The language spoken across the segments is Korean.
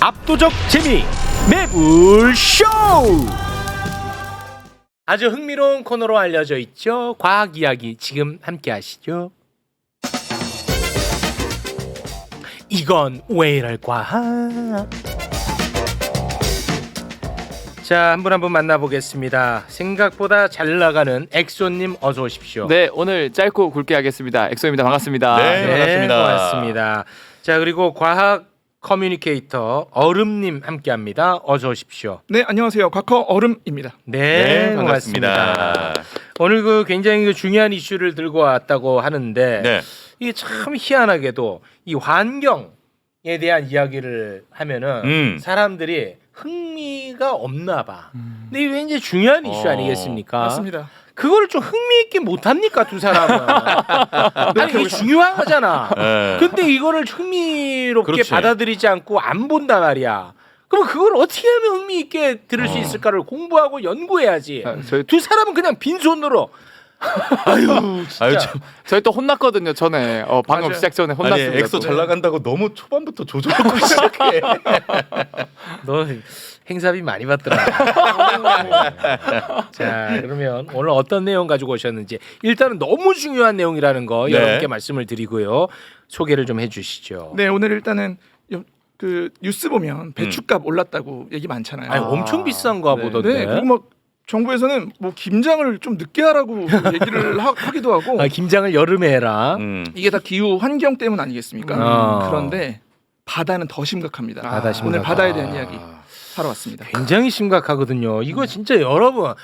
압도적 재미 매불쇼. 아주 흥미로운 코너로 알려져 있죠. 과학 이야기 지금 함께 하시죠. 이건 왜 이럴까? 자, 한 분 한 분 만나보겠습니다. 생각보다 잘 나가는 엑소님 어서 오십시오. 네, 오늘 짧고 굵게 하겠습니다. 엑소입니다. 반갑습니다. 네, 반갑습니다. 고맙습니다. 자, 그리고 과학 커뮤니케이터 얼음님 함께합니다. 어서 오십시오. 네, 안녕하세요. 과커 얼음입니다. 네, 반갑습니다. 오늘 그 굉장히 중요한 이슈를 들고 왔다고 하는데 네. 이게 참 희한하게도 이 환경에 대한 이야기를 하면은 사람들이 흥미가 없나 봐. 근데 이게 굉장히 중요한 이슈 아니겠습니까? 맞습니다. 그거를 좀 흥미있게 못합니까 두 사람은? 아니 이게 중요하잖아. 네. 근데 이거를 흥미롭게 그렇지. 받아들이지 않고 안 본단 말이야. 그럼 그걸 어떻게 하면 흥미있게 들을 수 있을까를 공부하고 연구해야지. 두 사람은 그냥 빈손으로 아유 진짜. 아유, 저희 또 혼났거든요. 전에 방금 맞아요. 시작 전에 아니 혼났습니다. 엑소 또. 잘 나간다고 너무 초반부터 조져놓고 시작해. 너 행사비 많이 받더라. 자, 그러면 오늘 어떤 내용 가지고 오셨는지 일단은 너무 중요한 내용이라는 거 네. 여러분께 말씀을 드리고요. 소개를 좀 해주시죠. 네, 오늘 일단은 그 뉴스 보면 배추값 올랐다고 얘기 많잖아요. 아니 엄청 비싼가 네. 보던데. 네, 그리고 막 정부에서는 뭐 김장을 좀 늦게 하라고 얘기를 하기도 하고 아, 김장을 여름에 해라. 이게 다 기후 환경 때문 아니겠습니까? 그런데 그런데 바다는 더 심각합니다. 바다 오늘 심각하다. 바다에 대한 이야기 하러 왔습니다. 굉장히 심각하거든요. 이거 진짜 여러분,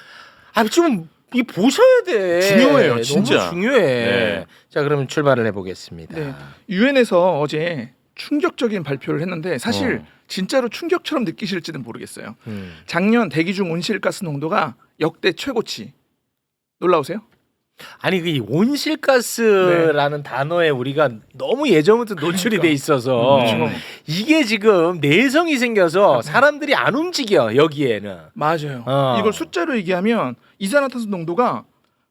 좀 이 보셔야 돼. 중요해요, 진짜. 너무 중요해. 네. 자, 그러면 출발을 해보겠습니다. 네, 유엔에서 어제 충격적인 발표를 했는데 사실 진짜로 충격처럼 느끼실지는 모르겠어요. 작년 대기 중 온실가스 농도가 역대 최고치. 놀라우세요? 아니 그 온실가스라는 단어에 우리가 너무 예전부터 노출이 돼 있어서 이게 지금 내성이 생겨서 사람들이 안 움직여 여기에는. 맞아요. 어. 이걸 숫자로 얘기하면 이산화탄소 농도가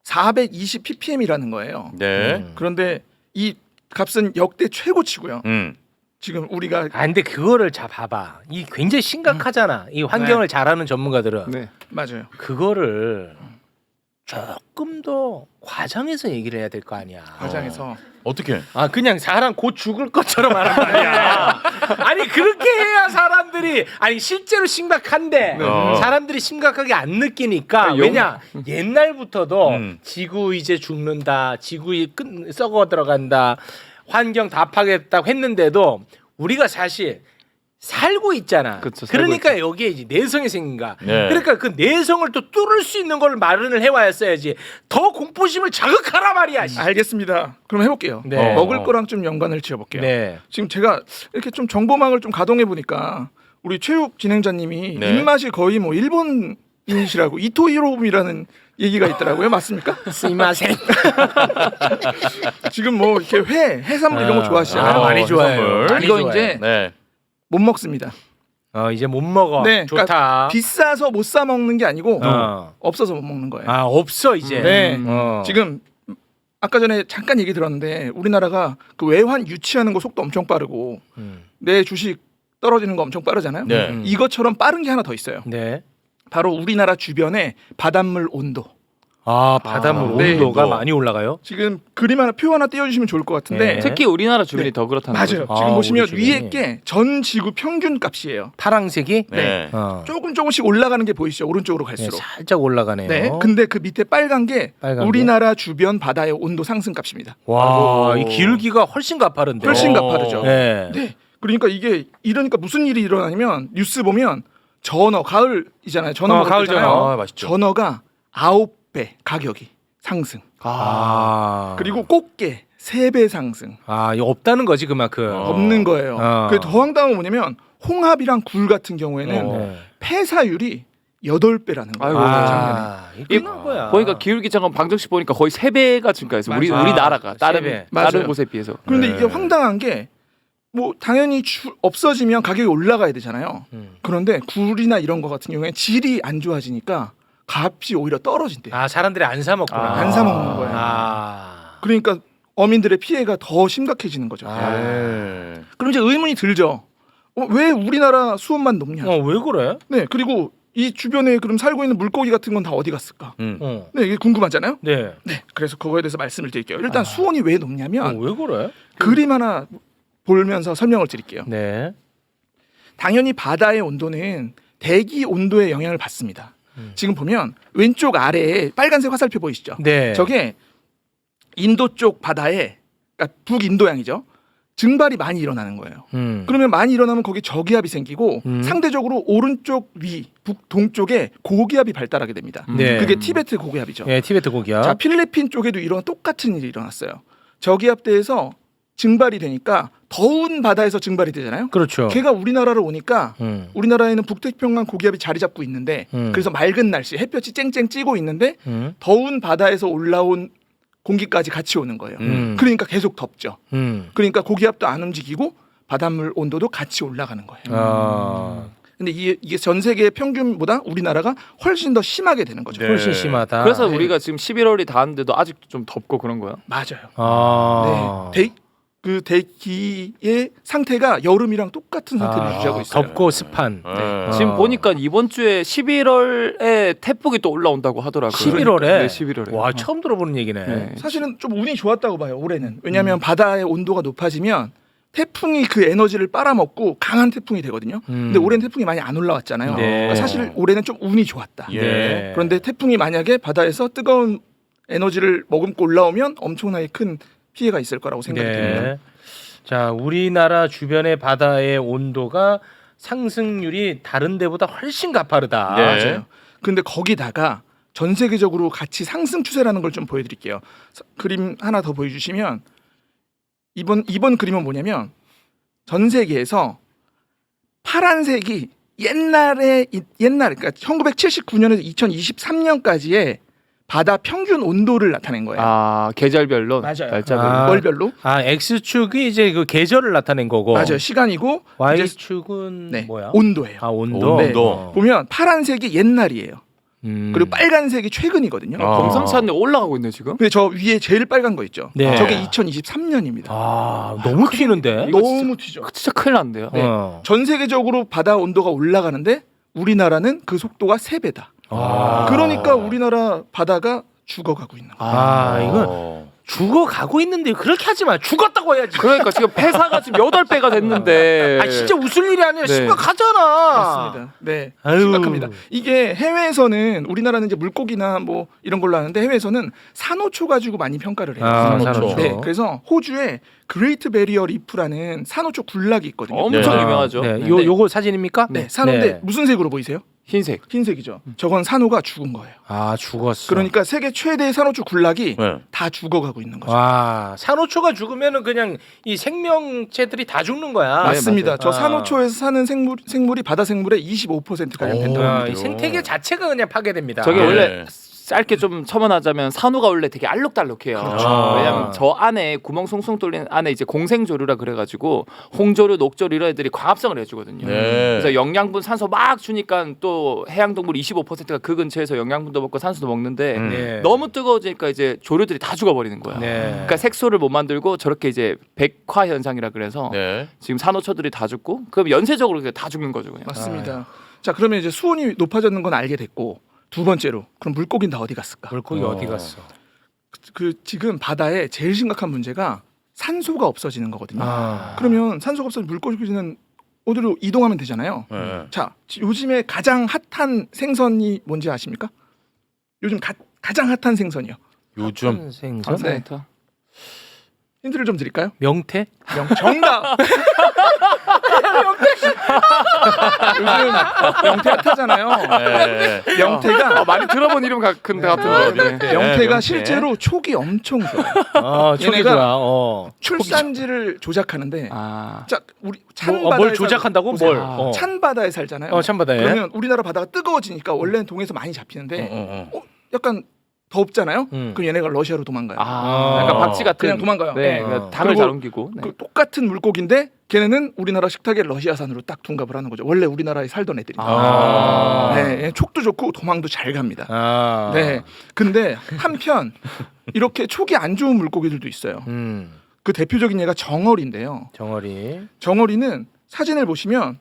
420 ppm이라는 거예요. 네. 그런데 이 값은 역대 최고치고요. 지금 우리가 아 근데 그거를 봐봐. 이 굉장히 심각하잖아. 이 환경을 잘하는 전문가들은 네. 맞아요. 그거를 조금 더 과장해서 얘기를 해야 될 거 아니야. 과장해서 어떻게? 아 그냥 사람 곧 죽을 것처럼 하는 말이야. 아니 그렇게 해야 사람들이 아니 실제로 심각한데 사람들이 심각하게 안 느끼니까 왜냐 옛날부터도 지구 이제 죽는다, 지구 썩어 들어간다, 환경 다 파괴했다고 했는데도 우리가 사실 살고 있잖아. 그쵸, 살고 그러니까 여기에 이제 내성이 생긴 거야. 네. 그러니까 그 내성을 또 뚫을 수 있는 걸 마련을 해와야지. 더 공포심을 자극하라 말이야. 알겠습니다. 그럼 해볼게요. 네. 먹을 거랑 좀 연관을 지어볼게요. 네. 지금 제가 이렇게 좀 정보망을 좀 가동해 보니까 우리 체육 진행자님이 네. 입맛이 거의 뭐 일본인이시라고 이토히로움이라는 얘기가 있더라고요. 맞습니까? 스미마셍. 지금 뭐 이렇게 해산물 이런 거 좋아하시잖아요. 많이 좋아해요. 해산물. 많이 이거 좋아해요. 이제 네. 못 먹습니다. 이제 못 먹어. 네, 좋다. 그러니까 비싸서 못 사 먹는 게 아니고 어. 없어서 못 먹는 거예요. 아 없어 이제. 네. 어. 지금 아까 전에 잠깐 얘기 들었는데 우리나라가 그 외환 유치하는 거 속도 엄청 빠르고 내 주식 떨어지는 거 엄청 빠르잖아요. 네. 이것처럼 빠른 게 하나 더 있어요. 네. 바로 우리나라 주변의 바닷물 온도. 아 바닷물 네. 온도가 온도. 많이 올라가요? 지금 그림 하나 표 하나 띄워주시면 좋을 것 같은데 네. 특히 우리나라 주변이 더 그렇다는 맞아요. 거죠. 지금 아, 보시면 우리 주변이. 위에 게 전 지구 평균 값이에요. 파랑색이? 네. 조금씩 올라가는 게 보이시죠? 오른쪽으로 네, 갈수록. 살짝 올라가네요. 네. 근데 그 밑에 빨간 게 빨간 게? 우리나라 주변 바다의 온도 상승 값입니다. 와, 아이고. 이 기울기가 훨씬 가파른데. 훨씬 가파르죠. 네. 네. 그러니까 이러니까 무슨 일이 일어나냐면 뉴스 보면 전어 가을이잖아요. 전어 가을 먹잖아요. 전어. 아, 맛있죠. 전어가 9배 가격이 상승. 그리고 꽃게 3배 상승. 이거 없다는 거지 그만큼. 없는 거예요. 그 더 황당한 건 뭐냐면 홍합이랑 굴 같은 경우에는 네. 폐사율이 8배라는 거예요. 아이고, 이거 끝난 거야. 보니까 기울기 잠깐 방정식 보니까 거의 3배가 증가해서 맞아요. 우리나라가 다른 세 배. 맞아요. 곳에 비해서. 그런데 네. 이게 황당한 게 뭐 당연히 없어지면 가격이 올라가야 되잖아요. 그런데 굴이나 이런 거 같은 경우에 질이 안 좋아지니까 값이 오히려 떨어진대요. 사람들이 안 사 먹구나. 안 사 먹는 거예요. 그러니까 어민들의 피해가 더 심각해지는 거죠. 네. 그럼 이제 의문이 들죠. 왜 우리나라 수온만 높냐? 왜 그래? 네, 그리고 이 주변에 그럼 살고 있는 물고기 같은 건 다 어디 갔을까? 어. 네, 이게 궁금하잖아요. 네. 네, 그래서 그거에 대해서 말씀을 드릴게요. 일단 수온이 왜 높냐면 왜 그래? 그림 하나 보면서 설명을 드릴게요. 네. 당연히 바다의 온도는 대기 온도에 영향을 받습니다. 지금 보면 왼쪽 아래에 빨간색 화살표 보이시죠? 네. 저게 인도 쪽 바다에, 그러니까 북인도양이죠. 증발이 많이 일어나는 거예요. 그러면 많이 일어나면 거기 저기압이 생기고 상대적으로 오른쪽 위 북동쪽에 고기압이 발달하게 됩니다. 네. 그게 티베트 고기압이죠. 예, 티베트 고기야. 자, 필리핀 쪽에도 이런 똑같은 일이 일어났어요. 저기압대에서 증발이 되니까 더운 바다에서 증발이 되잖아요. 그렇죠. 걔가 우리나라로 오니까 우리나라에는 북태평양 고기압이 자리 잡고 있는데 그래서 맑은 날씨 햇볕이 쨍쨍 찌고 있는데 더운 바다에서 올라온 공기까지 같이 오는 거예요. 그러니까 계속 덥죠. 그러니까 고기압도 안 움직이고 바닷물 온도도 같이 올라가는 거예요. 아, 근데 이게 전 세계 평균보다 우리나라가 훨씬 더 심하게 되는 거죠. 네. 훨씬 심하다. 그래서 네. 우리가 지금 11월이 닿았는데도 아직도 좀 덥고 그런 거야. 맞아요. 아, 네. 그 대기의 상태가 여름이랑 똑같은 상태를 유지하고 있어요. 덥고 습한. 네. 지금 보니까 이번 주에 11월에 태풍이 또 올라온다고 하더라고요. 11월에? 네, 11월에. 와, 처음 들어보는 얘기네. 네. 사실은 좀 운이 좋았다고 봐요. 올해는. 왜냐하면 바다의 온도가 높아지면 태풍이 그 에너지를 빨아먹고 강한 태풍이 되거든요. 근데 올해는 태풍이 많이 안 올라왔잖아요. 네. 그러니까 사실 올해는 좀 운이 좋았다. 예. 네. 그런데 태풍이 만약에 바다에서 뜨거운 에너지를 머금고 올라오면 엄청나게 큰 피해가 있을 거라고 생각이 됩니다. 네. 자, 우리나라 주변의 바다의 온도가 상승률이 다른 데보다 훨씬 가파르다. 네. 맞아요. 근데 거기다가 전 세계적으로 같이 상승 추세라는 걸 좀 보여드릴게요. 그림 하나 더 보여주시면 이번 그림은 뭐냐면 전 세계에서 파란색이 옛날 그러니까 1979년에서 2023년까지의 바다 평균 온도를 나타낸 거예요. 아, 계절별로 맞아요. 날짜별로. 아. 월별로. X축이 이제 그 계절을 나타낸 거고. 맞아요. 시간이고 이제 Y축은 네, 뭐야? 온도예요. 아, 온도. 온도. 어. 보면 파란색이 옛날이에요. 그리고 빨간색이 최근이거든요. 아. 범상치 않네. 올라가고 있네 지금. 근데 저 위에 제일 빨간 거 있죠. 네. 저게 2023년입니다. 아, 너무 튀는데. 이거 너무 튀죠. 진짜 큰일 났는데요. 네. 어. 전 세계적으로 바다 온도가 올라가는데 우리나라는 그 속도가 3배다. 아. 그러니까 우리나라 바다가 죽어가고 있는 거예요. 아, 이건 어. 죽어가고 있는데 그렇게 하지 마. 죽었다고 해야지. 그러니까 지금 폐사가 지금 8배가 됐는데. 아, 진짜 웃을 일이 아니라 네. 심각하잖아. 맞습니다. 네, 아유. 심각합니다. 이게 해외에서는 우리나라는 이제 물고기나 뭐 이런 걸로 아는데 해외에서는 산호초 가지고 많이 평가를 해요. 아, 산호초. 산호초. 네, 그래서 호주에 그레이트 베리어 리프라는 산호초 군락이 있거든요. 엄청 네. 유명하죠. 네. 네. 요거 사진입니까? 네, 산호인데 네. 무슨 색으로 보이세요? 흰색. 흰색이죠. 저건 산호가 죽은 거예요. 아, 죽었어. 그러니까 세계 최대의 산호초 군락이 네. 다 죽어가고 있는 거죠. 와, 산호초가 죽으면은 그냥 이 생명체들이 다 죽는 거야. 맞습니다. 맞아요. 저 아. 산호초에서 사는 생물이 바다 생물의 25%가 오. 된다고 아, 합니다. 이 생태계 자체가 그냥 파괴됩니다. 저게 네. 원래 짧게 좀 첨언하자면 산호가 원래 되게 알록달록해요. 그렇죠. 왜냐면 저 안에 구멍 송송 뚫린 안에 이제 공생조류라 그래가지고 홍조류, 녹조류 이런 애들이 광합성을 해주거든요. 네. 그래서 영양분, 산소 막 주니까 또 해양동물 25%가 그 근처에서 영양분도 먹고 산소도 먹는데 네. 너무 뜨거워지니까 이제 조류들이 다 죽어버리는 거야. 네. 그러니까 색소를 못 만들고 저렇게 이제 백화 현상이라 그래서 네. 지금 산호초들이 다 죽고 그럼 연쇄적으로 그냥 다 죽는 거죠 그냥. 맞습니다. 자, 그러면 이제 수온이 높아졌는 건 알게 됐고 두 번째로 그럼 물고기는 다 어디 갔을까? 물고기 어디 갔어? 그 지금 바다에 제일 심각한 문제가 산소가 없어지는 거거든요. 아. 그러면 산소가 없어지면 물고기는 어디로 이동하면 되잖아요. 네. 자, 요즘에 가장 핫한 생선이 뭔지 아십니까? 요즘 가장 핫한 생선이요. 요즘 생선? 네. 힌트를 좀 드릴까요? 명태? 정답. 요즘 명태 핫하잖아요. 네. 명태가 많이 들어본 이름 같은데 같은데. 네. 명태가 명태. 실제로 촉이 엄청 좋아요. 아, 촉이 얘네가 좋아. 어. 출산지를 조작하는데 아. 자, 우리 찬 뭐, 바다에 뭘 조작한다고? 보세요. 뭘? 아, 어. 찬 바다에 살잖아요. 어, 찬바다에. 그러면 우리나라 바다가 뜨거워지니까 원래는 동해에서 많이 잡히는데 약간 덥잖아요. 그럼 얘네가 러시아로 도망가요. 아, 약간 박쥐 같은. 그냥 도망가요. 네, 네. 그러니까 당을 그리고 잘 옮기고. 네. 그 똑같은 물고기인데 걔네는 우리나라 식탁에 러시아산으로 딱 둔갑을 하는 거죠. 원래 우리나라에 살던 애들이. 아. 네, 촉도 좋고 도망도 잘 갑니다. 아. 네. 근데 한편 이렇게 촉이 안 좋은 물고기들도 있어요. 그 대표적인 예가 정어리인데요. 정어리. 정어리는 사진을 보시면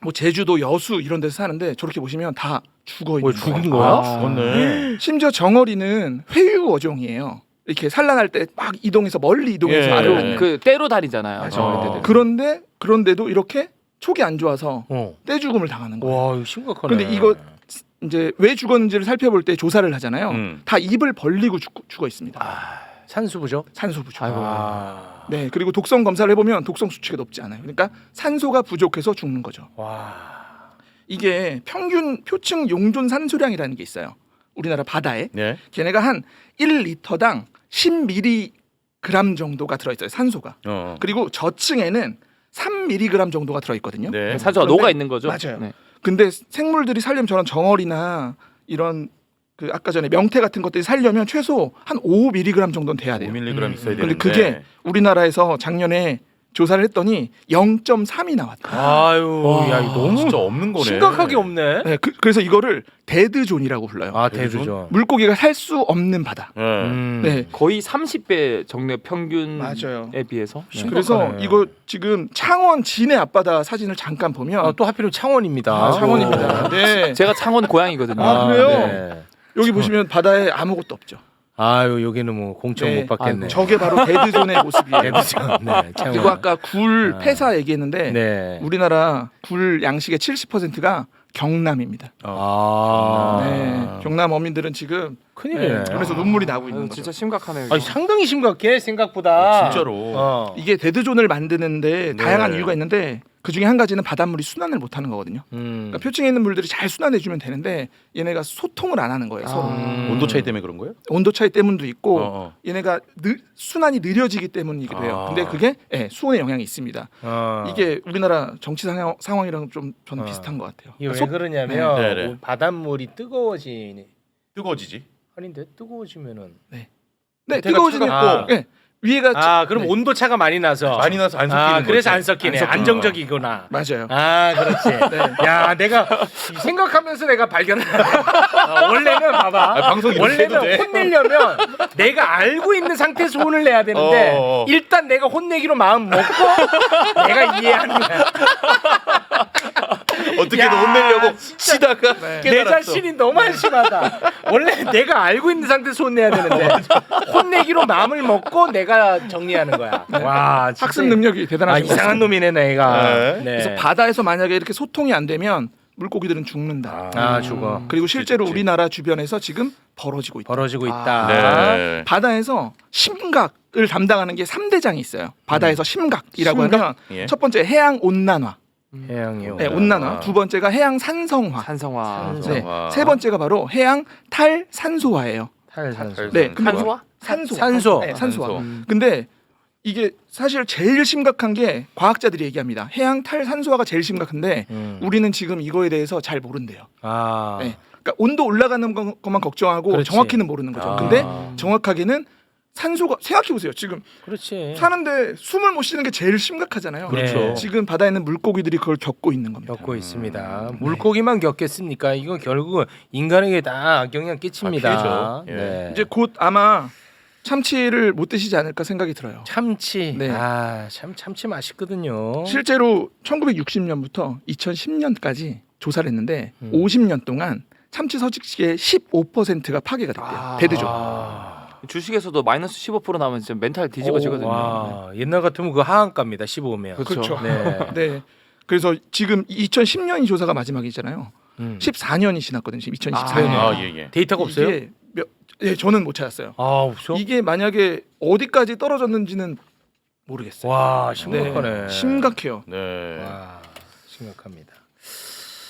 뭐 제주도 여수 이런 데서 사는데 저렇게 보시면 다 죽어 있는 뭐 거예요. 죽은 거야? 아. 죽었네. 심지어 정어리는 회유 어종이에요. 이렇게 산란할 때 막 이동해서 멀리 이동해서 예. 알을 낳는. 그 때로 다니잖아요. 맞아. 정어리들. 그런데도 이렇게 촉이 안 좋아서 어. 떼죽음을 당하는 거예요. 와 이거 심각하네. 그런데 이거 이제 왜 죽었는지를 살펴볼 때 조사를 하잖아요. 다 입을 벌리고 죽어 있습니다. 산수부죠? 산소 부족. 아이고. 네, 그리고 독성 검사를 해보면 독성 수치가 높지 않아요. 그러니까 산소가 부족해서 죽는 거죠. 와. 이게 평균 표층 용존 산소량이라는 게 있어요. 우리나라 바다에 네. 걔네가 한 1리터당 10mg 정도가 들어있어요. 산소가. 그리고 저층에는 3mg 정도가 들어있거든요. 네. 산소가 그런데- 녹아 있는 거죠. 맞아요. 네. 근데 생물들이 살려면 저런 정어리나 이런 그 아까 전에 명태 같은 것들이 살려면 최소 한 5mg 정도는 돼야 돼요. 5mg 있어야 근데 되는데. 그게 우리나라에서 작년에 조사를 했더니 0.3이 나왔다. 아유, 야 이거 너무 진짜 없는 거네. 심각하게 없네. 네, 그래서 이거를 데드존이라고 불러요. 아 대두죠. 물고기가 살 수 없는 바다. 네. 네. 거의 30배 정례 평균에 맞아요. 비해서. 네. 그래서 심각하네. 이거 지금 창원 진해 앞바다 사진을 잠깐 보면 아, 또 하필이면 창원입니다. 아, 창원입니다. 네. 제가 창원 고향이거든요. 아, 그래요? 네. 여기 보시면 바다에 아무것도 없죠. 아유 여기는 뭐 공천 네. 못 받겠네. 아이고. 저게 바로 데드존의 모습이에요. 대두죠. 네, 창원. 그리고 아까 굴 아. 폐사 얘기했는데 네. 우리나라 굴 양식의 70%가 경남입니다. 아. 네. 경남 어민들은 지금 큰일이네. 그래서 눈물이 나고 있는 아유, 거죠. 진짜 심각하네요. 아니 이거. 상당히 심각해 생각보다. 진짜로. 어. 이게 데드존을 만드는데 다양한 네. 이유가 있는데 그 중에 한 가지는 바닷물이 순환을 못하는 거거든요. 그러니까 표층에 있는 물들이 잘 순환해주면 되는데 얘네가 소통을 안 하는 거예요. 서로. 온도 차이 때문에 그런 거예요? 온도 차이 때문도 있고 어. 얘네가 순환이 느려지기 때문이기도 해요. 근데 그게 수온에 영향이 있습니다. 이게 우리나라 정치 상황이랑 좀 저는 비슷한 것 같아요. 이게 왜 그러니까 그러냐면 네. 네, 네. 바닷물이 뜨거워지니 뜨거워지지. 아닌데 뜨거워지면은 네, 밑에가 뜨거워지니까 차갑고. 네, 위에가 아 그럼 네. 온도 차가 많이 나서 많이 나서 안 섞이는 거지. 그래서 안 섞이네. 안 섞이는 안정적이구나. 맞아요. 아 그렇지. 네. 야 내가 생각하면서 내가 발견을. 원래는 봐봐. 방송 이렇게 해도 돼? 원래는 혼내려면 내가 알고 있는 상태에서 혼을 내야 되는데 어. 일단 내가 혼내기로 마음 먹고 내가 이해하는 거야. 어떻게든 야, 혼내려고 진짜. 치다가 내 깨달았어. 자신이 너무 한심하다. 원래 내가 알고 있는 상태에서 혼내야 되는데 혼내기로 마음을 먹고 내가 정리하는 거야. 와, 진짜. 학습 능력이 대단하신 것 이상한 같습니다. 놈이네 내가. 네. 그래서 바다에서 만약에 이렇게 소통이 안 되면 물고기들은 죽는다. 죽어. 그리고 실제로 그치. 우리나라 주변에서 지금 벌어지고 있다. 벌어지고 있다. 네. 바다에서 심각을 담당하는 게 3대장이 있어요. 바다에서 심각이라고 하면 예. 첫 번째 해양 온난화, 해양이요. 네, 온난화. 두 번째가 해양 산성화. 산성화. 산성. 네. 와. 세 번째가 바로 해양 탈산소화예요. 탈산소. 네, 근데 산소화? 산소. 네, 산소화. 산소. 근데 이게 사실 제일 심각한 게 과학자들이 얘기합니다. 해양 탈산소화가 제일 심각한데 우리는 지금 이거에 대해서 잘 모른대요. 아. 네. 그러니까 온도 올라가는 것만 걱정하고 그렇지. 정확히는 모르는 거죠. 아. 근데 정확하게는 산소가 생각해 보세요. 지금 그렇지. 사는데 숨을 못 쉬는 게 제일 심각하잖아요. 그렇죠. 네. 지금 바다에 있는 물고기들이 그걸 겪고 있는 겁니다. 겪고 있습니다. 물고기만 겪겠습니까? 이건 결국은 인간에게 다 악영향 끼칩니다. 피해죠. 예. 네. 이제 곧 아마 참치를 못 드시지 않을까 생각이 들어요. 참치. 네. 참 참치 맛있거든요. 실제로 1960년부터 2010년까지 조사를 했는데 음. 50년 동안 참치 서식지의 15%가 파괴가 됐대요. 아. 대대죠. 주식에서도 마이너스 15% 나면 진짜 멘탈 뒤집어지거든요. 와, 옛날 같으면 그 하한가입니다. 15면. 그렇죠. 네. 네. 그래서 지금 2010년이 조사가 마지막이잖아요. 14년이 지났거든요. 지금 2024년. 아, 예, 예. 데이터가 없어요? 예, 저는 못 찾았어요. 아, 없어? 이게 만약에 어디까지 떨어졌는지는 모르겠어요. 와, 네, 심각하네. 심각해요. 네. 와, 심각합니다.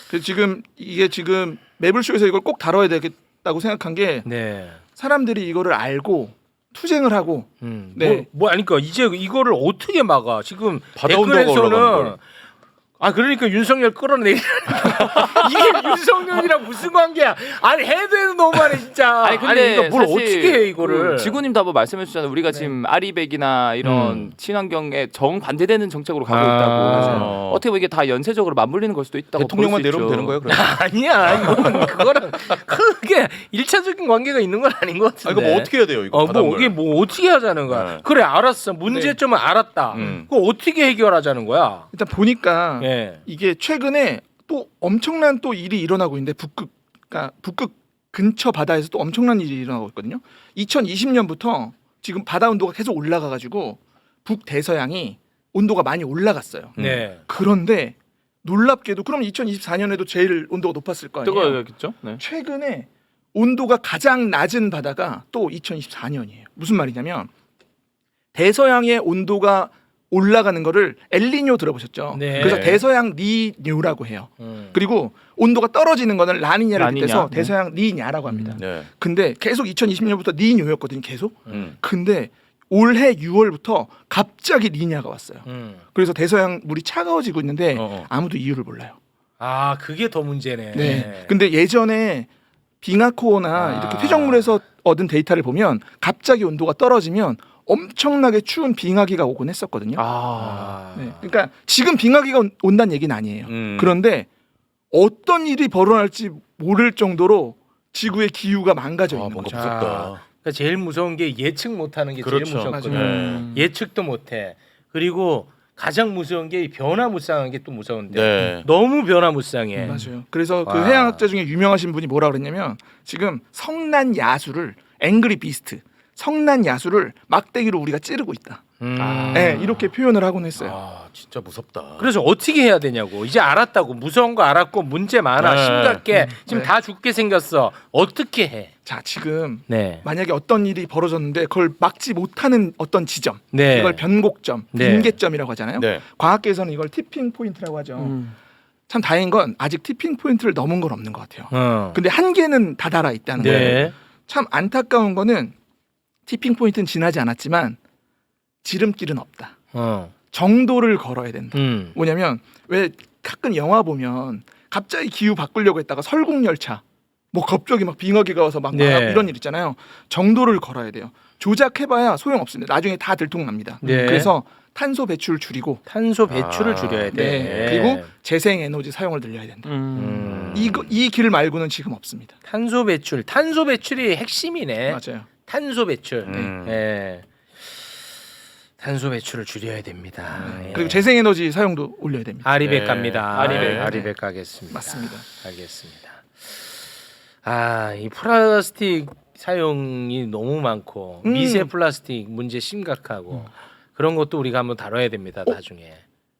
그래서 지금 이게 지금 매불쇼에서 이걸 꼭 다뤄야 되겠다고 생각한 게 네. 사람들이 이거를 알고 투쟁을 하고 네. 아니 그러니까 이제 이거를 어떻게 막아? 지금 바다 온도가 올라가는 댓글에서는 걸. 아 그러니까 윤석열 끌어내리라니까. 이게 윤석열이랑 무슨 관계야? 아니 해도 너무하네 진짜. 아니 근데 이거 뭘 사실 어떻게 해 이거를? 지구님도 한번 말씀해 주셨잖아요. 우리가 지금 아리백이나 이런 친환경에 정 반대되는 정책으로 가고 있다고. 맞아요. 어떻게 보면 이게 다 연쇄적으로 맞물리는 걸 수도 있다고 대통령만 볼 수 내려오면 있죠. 되는 거예요? 그럼? 아니야 이건 그거랑 크게 일차적인 관계가 있는 건 아닌 것 같은데. 아, 이거 뭐 어떻게 해야 돼요 이거? 뭐 바닷물. 이게 뭐 어떻게 하자는 거야? 네. 그래 알았어 문제점은 알았다. 그거 어떻게 해결하자는 거야? 일단 보니까 예. 이게 최근에 또 엄청난 또 일이 일어나고 있는데 북극 근처 바다에서 또 엄청난 일이 일어나고 있거든요. 2020년부터 지금 바다 온도가 계속 올라가가지고 북대서양이 온도가 많이 올라갔어요. 네. 그런데 놀랍게도 그럼 2024년에도 제일 온도가 높았을 거 아니에요. 뜨거워야겠죠. 네. 최근에 온도가 가장 낮은 바다가 또 2024년이에요. 무슨 말이냐면 대서양의 온도가 올라가는 거를 엘니뇨 들어보셨죠? 네. 그래서 대서양 니뇨라고 해요. 그리고 온도가 떨어지는 거는 라니냐를 라니냐. 빗대서 네. 대서양 니냐라고 합니다. 네. 근데 계속 2020년부터 니뇨였거든요. 계속. 음. 근데 올해 6월부터 갑자기 니냐가 왔어요. 그래서 대서양 물이 차가워지고 있는데 아무도 이유를 몰라요. 아 그게 더 문제네. 네. 근데 예전에 빙하코어나 이렇게 퇴적물에서 얻은 데이터를 보면 갑자기 온도가 떨어지면 엄청나게 추운 빙하기가 오곤 했었거든요. 네. 그러니까 지금 빙하기가 온다는 얘기는 아니에요. 그런데 어떤 일이 벌어날지 모를 정도로 지구의 기후가 망가져 있는 뭔가 거죠. 무섭다. 그러니까 제일 무서운 게 예측 못하는 게 그렇죠. 제일 무섭거든. 맞아요. 예측도 못해. 그리고 가장 무서운 게 이 변화무쌍한 게 또 무서운데 네. 너무 변화무쌍해. 맞아요. 그래서 그 와. 해양학자 중에 유명하신 분이 뭐라 그랬냐면 지금 성난 야수를 앵그리 비스트 성난 야수를 막대기로 우리가 찌르고 있다. 네, 이렇게 표현을 하곤 했어요. 아 진짜 무섭다. 그래서 어떻게 해야 되냐고. 이제 알았다고. 무서운 거 알았고 문제 많아. 네. 심각해. 지금 네. 다 죽게 생겼어. 어떻게 해? 자, 지금 네. 만약에 어떤 일이 벌어졌는데 그걸 막지 못하는 어떤 지점, 네. 이걸 변곡점, 네. 빈계점이라고 하잖아요. 네. 과학계에서는 이걸 티핑 포인트라고 하죠. 참 다행인 건 아직 티핑 포인트를 넘은 건 없는 것 같아요. 근데 한계는 다다라 있다는 거예요. 네. 참 안타까운 거는 티핑 포인트는 지나지 않았지만 지름길은 없다. 정도를 걸어야 된다. 뭐냐면 왜 가끔 영화 보면 갑자기 기후 바꾸려고 했다가 설국열차 뭐 갑자기 막 빙하기가 와서 막 네. 이런 일 있잖아요. 정도를 걸어야 돼요. 조작해봐야 소용없습니다. 나중에 다 들통납니다. 네. 그래서 탄소 배출을 줄이고 탄소 배출을 줄여야 돼. 네. 그리고 재생에너지 사용을 늘려야 된다. 이 길 말고는 지금 없습니다. 탄소 배출이 핵심이네. 맞아요. 탄소 배출. 음. 예. 탄소 배출을 줄여야 됩니다. 예. 그리고 재생에너지 사용도 올려야 됩니다. 아리백 네. 갑니다. 아리백. 아리백 가겠습니다. 맞습니다. 알겠습니다. 아, 이 플라스틱 사용이 너무 많고 미세 플라스틱 문제 심각하고 그런 것도 우리가 한번 다뤄야 됩니다. 나중에.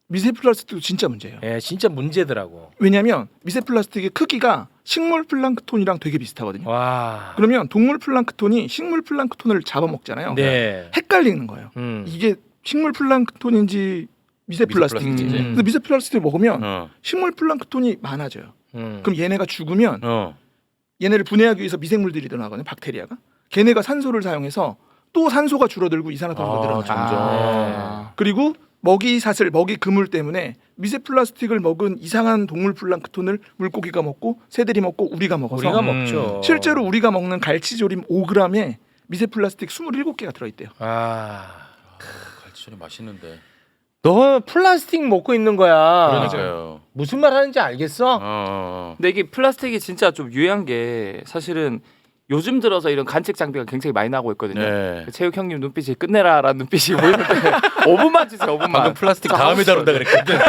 미세 플라스틱도 진짜 문제예요. 예, 진짜 문제더라고. 왜냐하면 미세 플라스틱의 크기가 식물 플랑크톤이랑 되게 비슷하거든요. 와. 그러면 동물 플랑크톤이 식물 플랑크톤을 잡아먹잖아요. 네. 헷갈리는 거예요. 이게 식물 플랑크톤인지 미세 플라스틱인지. 플라스틱인지. 근데 미세 플라스틱을 먹으면 어. 식물 플랑크톤이 많아져요. 음. 그럼 얘네가 죽으면 어. 얘네를 분해하기 위해서 미생물들이 일어나거든요. 박테리아가. 걔네가 산소를 사용해서 또 산소가 줄어들고 이산화탄소가 늘어나죠. 점점. 그리고 먹이사슬, 먹이 그물 때문에 미세 플라스틱을 먹은 이상한 동물 플랑크톤을 물고기가 먹고 새들이 먹고 우리가 먹어서 우리가 먹죠. 실제로 우리가 먹는 갈치조림 5g에 미세 플라스틱 27개가 들어있대요. 아. 갈치조림 맛있는데. 너 플라스틱 먹고 있는 거야. 그러니까요. 무슨 말 하는지 알겠어? 어. 근데 이게 플라스틱이 진짜 좀 유해한 게 사실은 요즘 들어서 이런 간책 장비가 굉장히 많이 나오고 있거든요. 네. 그 체육 형님 눈빛이 끝내라라는 눈빛이 보이는데 5분만 주세요. 5분만. 방금 플라스틱 다음에 다룬다 그랬거든.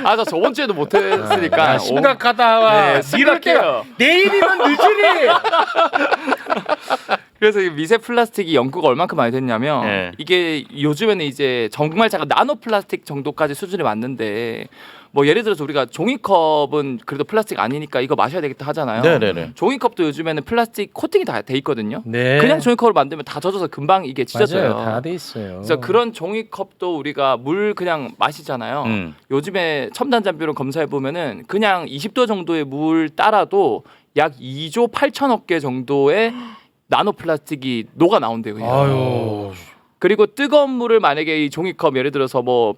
아, 저 저번 주에도 못했으니까. 야, 심각하다. 네, 심각해요. 내일이면 늦으니. 그래서 이 미세 플라스틱이 연구가 얼만큼 많이 됐냐면 네. 이게 요즘에는 이제 정말 작은 나노 플라스틱 정도까지 수준이 왔는데 뭐 예를 들어서 우리가 종이컵은 그래도 플라스틱 아니니까 이거 마셔야 되겠다 하잖아요. 네네네. 종이컵도 요즘에는 플라스틱 코팅이 다 돼 있거든요. 네. 그냥 종이컵으로 만들면 다 젖어서 금방 이게 찢어져요. 다 돼 있어요. 그래서 그런 종이컵도 우리가 물 그냥 마시잖아요. 요즘에 첨단 잠비로 검사해 보면은 그냥 20도 정도의 물 따라도 약 2조 8천억 개 정도의 나노 플라스틱이 녹아 나온대요. 그냥. 아유. 그리고 뜨거운 물을 만약에 이 종이컵 예를 들어서 뭐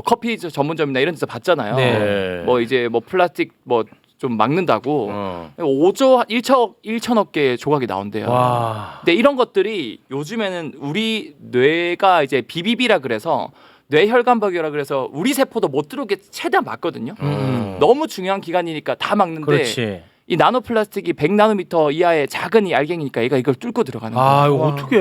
커피 전문점이나 이런 데서 봤잖아요. 네. 뭐 이제 뭐 플라스틱 뭐 좀 막는다고 5조 1천억 개의 조각이 나온대요. 와. 근데 이런 것들이 요즘에는 우리 뇌가 이제 BBB라 그래서 뇌혈관박이라 그래서 우리 세포도 못 들어오게 최대한 막거든요. 너무 중요한 기관이니까 다 막는데 그렇지. 이 나노 플라스틱이 100나노미터 이하의 작은 이 알갱이니까 얘가 이걸 뚫고 들어가는 거예요. 아, 이거 어떻게?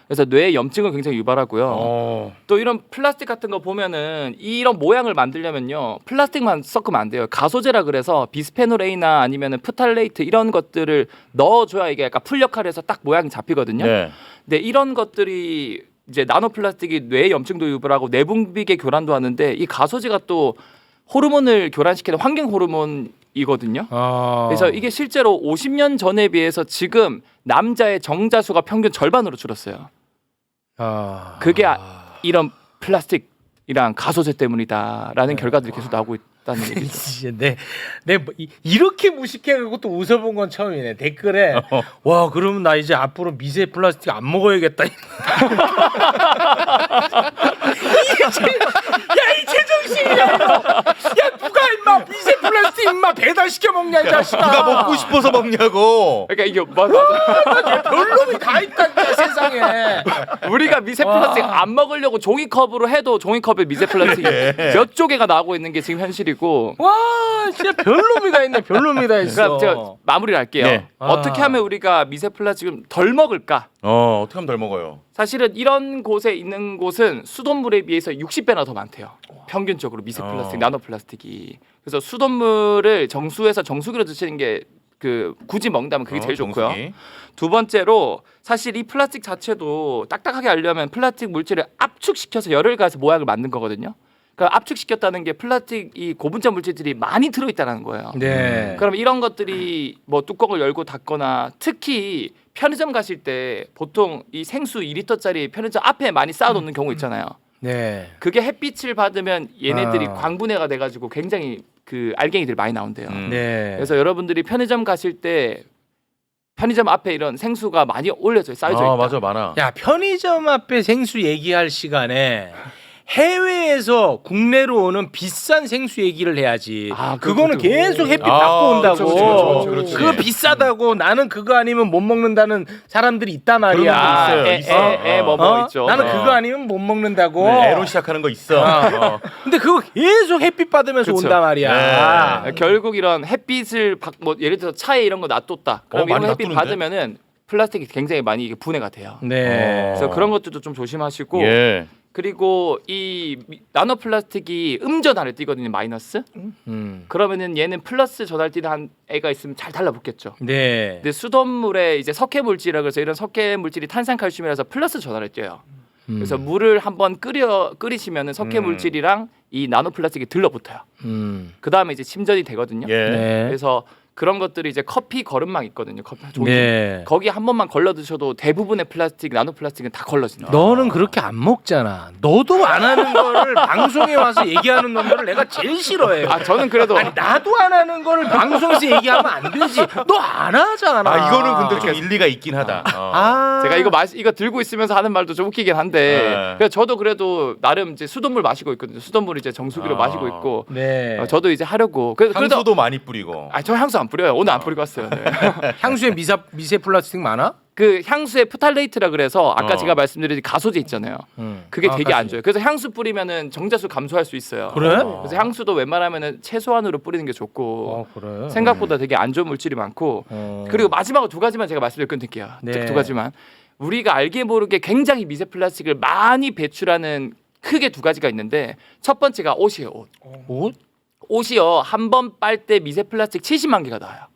그래서 뇌 염증을 굉장히 유발하고요. 또 이런 플라스틱 같은 거 보면은 이런 모양을 만들려면요 플라스틱만 섞으면 안 돼요. 가소제라 그래서 비스페놀 A나 아니면은 프탈레이트 이런 것들을 넣어줘야 이게 약간 풀 역할을 해서 딱 모양이 잡히거든요. 네. 근데 이런 것들이 이제 나노 플라스틱이 뇌 염증도 유발하고 내분비계 교란도 하는데 이 가소제가 또 호르몬을 교란시키는 환경 호르몬이거든요. 그래서 이게 실제로 50년 전에 비해서 지금 남자의 정자수가 평균 절반으로 줄었어요. 그게 이런 플라스틱이랑 가소제 때문이다라는 결과들이 계속 나오고 있다는 얘기죠. 이렇게 무식해가지고 또 웃어본 건 처음이네. 댓글에 와 그러면 나 이제 앞으로 미세 플라스틱 안 먹어야겠다. 야이 제정신이야 이거. 야 누가 임마 미세 플라스틱 임마 배달시켜 먹냐 이 자식아. 누가 먹고 싶어서 먹냐고. 그러니까 이게 맞아. 별놈이 다 있다니까 세상에. 우리가 미세 플라스틱 안 먹으려고 종이컵으로 해도 종이컵에 미세 플라스틱 몇 조개가 나오고 있는 게 지금 현실이고. 와 진짜 별놈이 다 있네. 별놈이 다 있어. 그럼 제가 마무리를 할게요. 네. 어떻게 하면 우리가 미세 플라스틱을 덜 먹을까? 어떻게 하면 덜 먹어요? 사실은 이런 곳에 있는 곳은 수돗물에 비해서 60배나 더 많대요. 평균적으로 미세 플라스틱, 나노 플라스틱이. 그래서 수돗물을 정수해서 정수기로 드시는 게 굳이 먹는다면 그게 제일 좋고요. 정수기. 두 번째로 사실 이 플라스틱 자체도 딱딱하게 하려면 플라스틱 물질을 압축시켜서 열을 가해서 모양을 만든 거거든요. 그러니까 압축시켰다는 게 플라스틱 이 고분자 물질들이 많이 들어있다는 거예요. 네. 그럼 이런 것들이 뭐 뚜껑을 열고 닫거나 특히 편의점 가실 때 보통 이 생수 2리터짜리 편의점 앞에 많이 쌓아놓는 경우 있잖아요. 네. 그게 햇빛을 받으면 얘네들이 광분해가 돼가지고 굉장히 알갱이들이 많이 나온대요. 네. 그래서 여러분들이 편의점 가실 때 편의점 앞에 이런 생수가 많이 올려져 쌓여져 있다. 맞아 많아. 야 편의점 앞에 생수 얘기할 시간에 해외에서 국내로 오는 비싼 생수 얘기를 해야지. 그거는 계속 햇빛 받고 온다고. 그렇지. 그거 비싸다고 나는 그거 아니면 못 먹는다는 사람들이 있단 말이야. 그런 거 있어요. 뭐 있죠. 나는 그거 아니면 못 먹는다고. 네, 애로 시작하는 거 있어. 근데 그거 계속 햇빛 받으면서 그쵸. 온단 말이야. 네. 결국 이런 햇빛을 뭐 예를 들어서 차에 이런 거 놔뒀다. 그럼 이런 많이 햇빛 놔두는데? 받으면은 플라스틱이 굉장히 많이 이게 분해가 돼요. 네. 그래서 그런 것들도 좀 조심하시고 예. 그리고 이 나노 플라스틱이 음전하를 띄거든요. 마이너스. 그러면은 얘는 플러스 전하를 띄는 한 애가 있으면 잘 달라붙겠죠. 네. 근데 수돗물에 이제 석회 물질이라 그래서 이런 석회 물질이 탄산칼슘이라서 플러스 전하를 띄어요. 그래서 물을 한번 끓이시면은 석회 물질이랑 이 나노 플라스틱이 들러붙어요. 그 다음에 이제 침전이 되거든요. 예. 네. 그래서 그런 것들이 이제 커피 거름망 있거든요. 종이. 네. 거기 한 번만 걸러 드셔도 대부분의 플라스틱, 나노 플라스틱은 다 걸러진다. 너는 그렇게 안 먹잖아. 너도 안 하는 거를 방송에 와서 얘기하는 놈들을 내가 제일 싫어해요. 저는 그래도 아니 나도 안 하는 거를 방송에서 얘기하면 안 되지. 너 안 하잖아. 이거는 근데 좀 일리가 있긴 하다. 제가 이거 들고 있으면서 하는 말도 좀 웃기긴 한데 그래서 저도 그래도 나름 이제 수돗물 마시고 있거든요. 수돗물 이제 정수기로 마시고 있고 네. 저도 이제 하려고 그래도 향수도 많이 뿌리고. 저 향수 안 뿌려요. 오늘 안 뿌리고 왔어요. 네. 향수에 미세 플라스틱 많아? 그 향수에 프탈레이트라 그래서 아까 제가 말씀드린 가소제 있잖아요. 그게 되게 안 좋아요. 그래서 향수 뿌리면은 정자수 감소할 수 있어요. 그래? 그래서 향수도 웬만하면은 최소한으로 뿌리는 게 좋고 그래. 생각보다 되게 안 좋은 물질이 많고 그리고 마지막으로 두 가지만 제가 말씀드릴 끊을게요. 네. 두 가지만 우리가 알게 모르게 굉장히 미세 플라스틱을 많이 배출하는 크게 두 가지가 있는데 첫 번째가 옷이에요. 옷? 옷이요 한 번 빨 때 미세 플라스틱 70만 개가 나와요.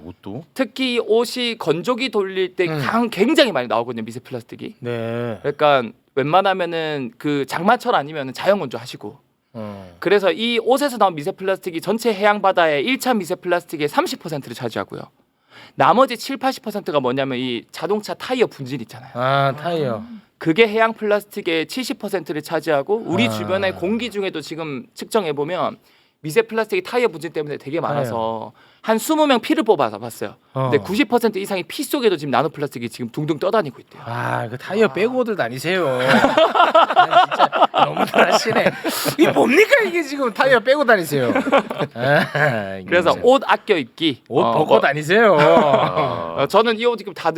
옷도? 특히 옷이 건조기 돌릴 때 굉장히 많이 나오거든요. 미세 플라스틱이. 네. 그러니까 웬만하면은 그 장마철 아니면은 자연 건조하시고. 그래서 이 옷에서 나온 미세 플라스틱이 전체 해양 바다의 1차 미세 플라스틱의 30%를 차지하고요. 나머지 7-80%가 뭐냐면 이 자동차 타이어 분질 있잖아요. 타이어. 그게 해양 플라스틱의 70%를 차지하고 우리 주변의 공기 중에도 지금 측정해 보면 미세 플라스틱이 타이어 부진 때문에 되게 많아서 한 20명 피를 뽑아서 봤어요. 근데 90% 이상이 피 속에도 지금 나노 플라스틱이 지금 둥둥 떠다니고 있대요. 아, 그 타이어 빼고들 다니세요. 아, 진짜 너무들 하시네. 이게 뭡니까 이게 지금 타이어 빼고 다니세요. 아, 이게 그래서 진짜. 옷 아껴 입기. 옷 벗고 다니세요. 저는 이 옷 지금 다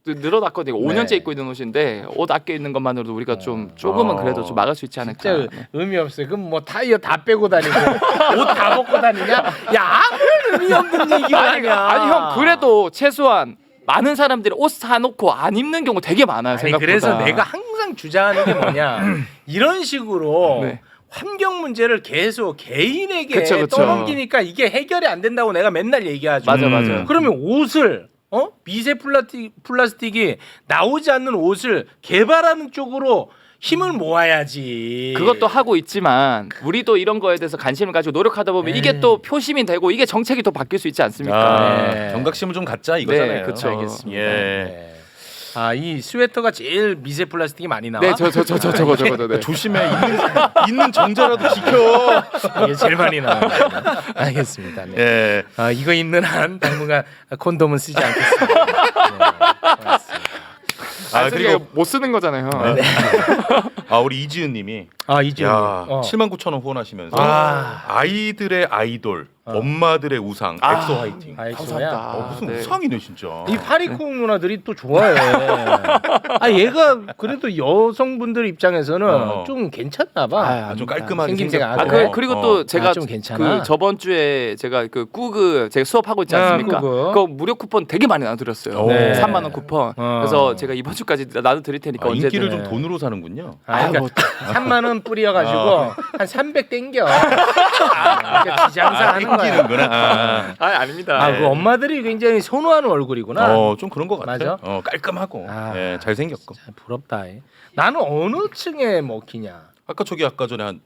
늘어났거든요. 5년째 네. 입고 있는 옷인데 옷 아껴 입는 것만으로도 우리가 좀 조금은 그래도 좀 막을 수 있지 않을까. 진짜 의미 없어요. 그럼 뭐 타이어 다 빼고 다니고 옷 다 벗고 다니냐? 야, 아무런 의미 없는 얘기를 하냐? 아니 형 그래도 최소한 많은 사람들이 옷 사놓고 안 입는 경우 되게 많아요. 아니, 생각보다. 그래서 내가 항상 주장하는 게 뭐냐? 이런 식으로 네. 환경 문제를 계속 개인에게 그쵸. 떠넘기니까 이게 해결이 안 된다고 내가 맨날 얘기하죠. 맞아. 그러면 옷을 미세 플라스틱이 나오지 않는 옷을 개발하는 쪽으로 힘을 모아야지. 그것도 하고 있지만 우리도 이런 거에 대해서 관심을 가지고 노력하다 보면 이게 또 표심이 되고 이게 정책이 또 바뀔 수 있지 않습니까? 네. 경각심을 좀 갖자 이거잖아요. 네, 그쵸. 알겠습니다. 예. 네. 아, 이 스웨터가 제일 미세 플라스틱이 많이 나와. 네, 저거. 네. 조심해. 있는 정자라도 지켜. 이게 제일 많이 나와. 알겠습니다. 네. 예. 아, 이거 있는 한 당분간 콘돔은 쓰지 않겠습니다. 네, 고맙습니다. 그리고 못 쓰는 거잖아요. 우리 이지은님이 이지훈. 야 79,000원 후원하시면서 아이들의 아이돌, 엄마들의 우상, 엑소 화이팅. 감사합니다. 무슨 네. 우상이네 진짜. 이 파리콩 누나들이 또 좋아해. 얘가 그래도 여성분들 입장에서는 좀 괜찮나 봐. 좀 깔끔하게 생김새가 생겼고. 그리고 또 제가 좀 괜찮아. 그 저번 주에 제가 그 꾸그 제가 수업하고 있지 않습니까? 꾸그. 그거 무료 쿠폰 되게 많이 나눠드렸어요. 네. 3만 원 쿠폰. 그래서 제가 이번 주까지 나눠드릴 테니까 언제든. 인기를 좀 돈으로 사는군요. 그러니까 3만 원 뿌려가지고 한 300 땡겨. 그러니까 지장사 하는 거야. 땡기는구나. 아닙니다. 그 엄마들이 굉장히 선호하는 얼굴이구나. 좀 그런 것 같아. 맞아? 깔끔하고 잘 생겼고. 참 부럽다. 나는 어느 층에 먹히냐? 아까 전에 한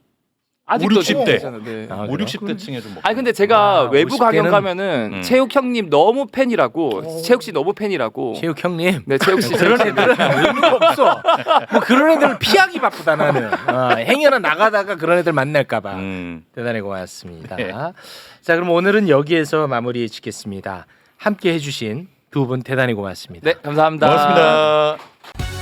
아직도 5, 60대. 네. 5, 60대 층에 좀 먹고. 아니 근데 제가 외부 50대는 강연 가면은 체육 형님 너무 팬이라고 체육 씨 너무 팬이라고 체육 형님. 네 체육 씨 그런 애들은 의미가 없어. 뭐 그런 애들은 피하기 바쁘다 나는. 행여나 나가다가 그런 애들 만날까봐. 대단히 고맙습니다. 네. 자, 그럼 오늘은 여기에서 마무리 짓겠습니다. 함께 해주신 두 분 대단히 고맙습니다. 네 감사합니다. 고맙습니다.